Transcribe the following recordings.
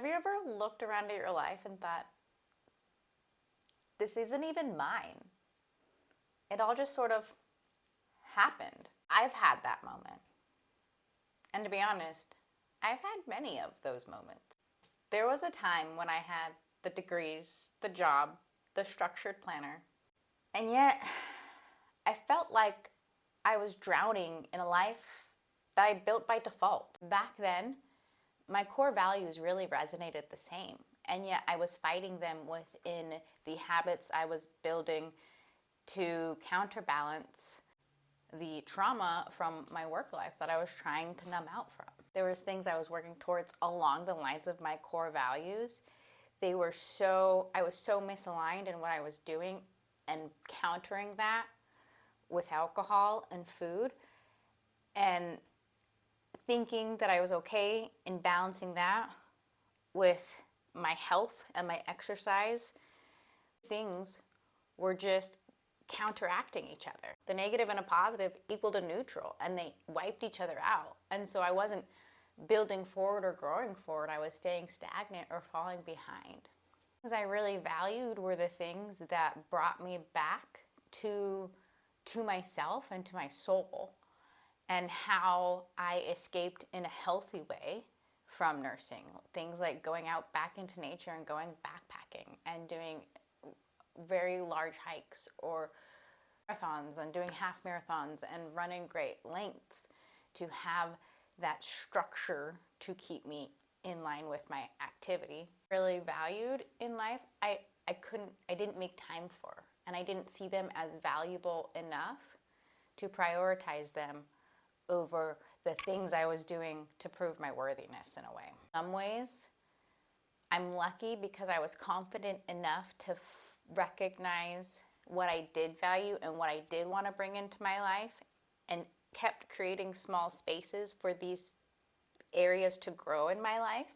Have you ever looked around at your life and thought, this isn't even mine? It all just sort of happened. I've had that moment. And to be honest, I've had many of those moments. There was a time when I had the degrees, the job, the structured planner, and yet I felt like I was drowning in a life that I built by default. Back then, my core values really resonated the same, and yet I was fighting them within the habits I was building to counterbalance the trauma from my work life that I was trying to numb out from. There was things I was working towards along the lines of my core values. I was so misaligned in what I was doing and countering that with alcohol and food, and thinking that I was okay in balancing that with my health and my exercise. Things were just counteracting each other. The negative and a positive equaled a neutral, and they wiped each other out. And so I wasn't building forward or growing forward. I was staying stagnant or falling behind. Things I really valued were the things that brought me back to myself and to my soul, and how I escaped in a healthy way from nursing. Things like going out back into nature and going backpacking and doing very large hikes or marathons and doing half marathons and running great lengths to have that structure to keep me in line with my activity. Really valued in life, I didn't make time for, and I didn't see them as valuable enough to prioritize them over the things I was doing to prove my worthiness in a way. In some ways, I'm lucky because I was confident enough to recognize what I did value and what I did want to bring into my life, and kept creating small spaces for these areas to grow in my life.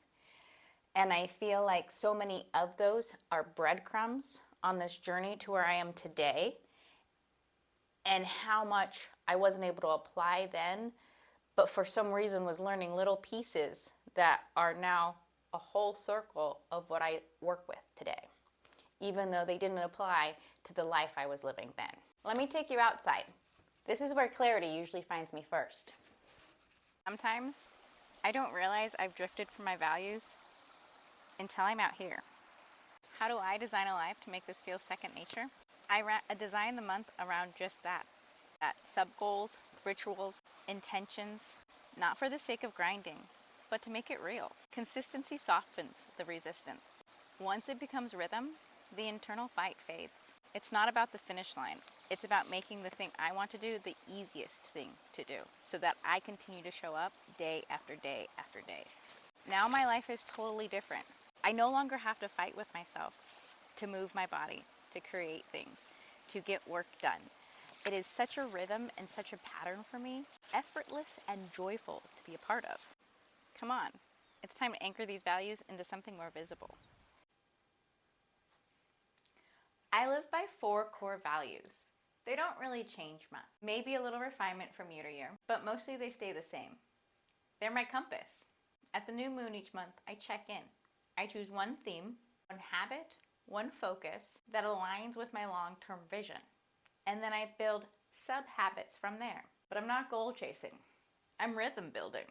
And I feel like so many of those are breadcrumbs on this journey to where I am today, and how much I wasn't able to apply then, but for some reason was learning little pieces that are now a whole circle of what I work with today, even though they didn't apply to the life I was living then. Let me take you outside. This is where clarity usually finds me first. Sometimes I don't realize I've drifted from my values until I'm out here. How do I design a life to make this feel second nature? I design the month around just that sub-goals, rituals, intentions, not for the sake of grinding, but to make it real. Consistency softens the resistance. Once it becomes rhythm, the internal fight fades. It's not about the finish line. It's about making the thing I want to do the easiest thing to do, so that I continue to show up day after day after day. Now my life is totally different. I no longer have to fight with myself to move my body, to create things, to get work done. It is such a rhythm and such a pattern for me, effortless and joyful to be a part of. Come on, it's time to anchor these values into something more visible. I live by 4 core values. They don't really change much. Maybe a little refinement from year to year, but mostly they stay the same. They're my compass. At the new moon each month, I check in. I choose one theme, one habit, one focus that aligns with my long-term vision. And then I build sub-habits from there. But I'm not goal chasing. I'm rhythm building.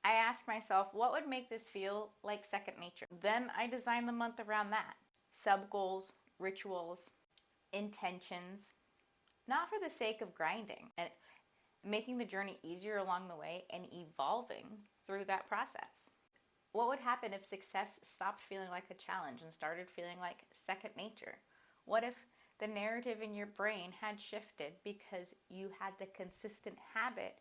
I ask myself, what would make this feel like second nature? Then I design the month around that. Sub-goals, rituals, intentions, not for the sake of grinding, and making the journey easier along the way and evolving through that process. What would happen if success stopped feeling like a challenge and started feeling like second nature? What if the narrative in your brain had shifted because you had the consistent habit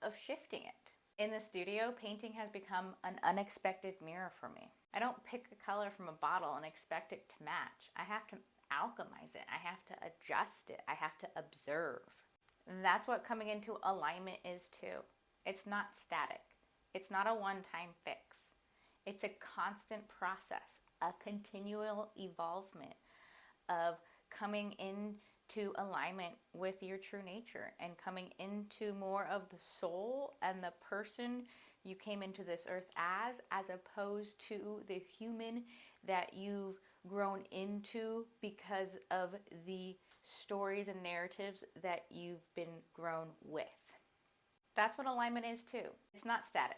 of shifting it? In the studio, painting has become an unexpected mirror for me. I don't pick a color from a bottle and expect it to match. I have to alchemize it. I have to adjust it. I have to observe. And that's what coming into alignment is too. It's not static. It's not a one-time fix. It's a constant process, a continual evolvement of coming into alignment with your true nature and coming into more of the soul and the person you came into this earth as opposed to the human that you've grown into because of the stories and narratives that you've been grown with. That's what alignment is too. It's not static,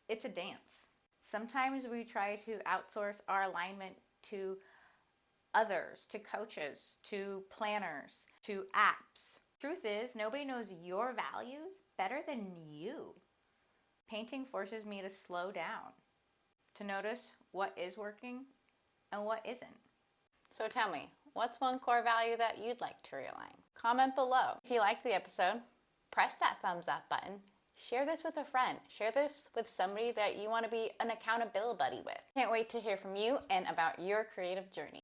it's a dance. Sometimes we try to outsource our alignment to others, to coaches, to planners, to apps. Truth is, nobody knows your values better than you. Painting forces me to slow down, to notice what is working and what isn't. So tell me, what's one core value that you'd like to realign? Comment below. If you liked the episode, press that thumbs up button. Share this with a friend. Share this with somebody that you want to be an accountability buddy with. Can't wait to hear from you and about your creative journey.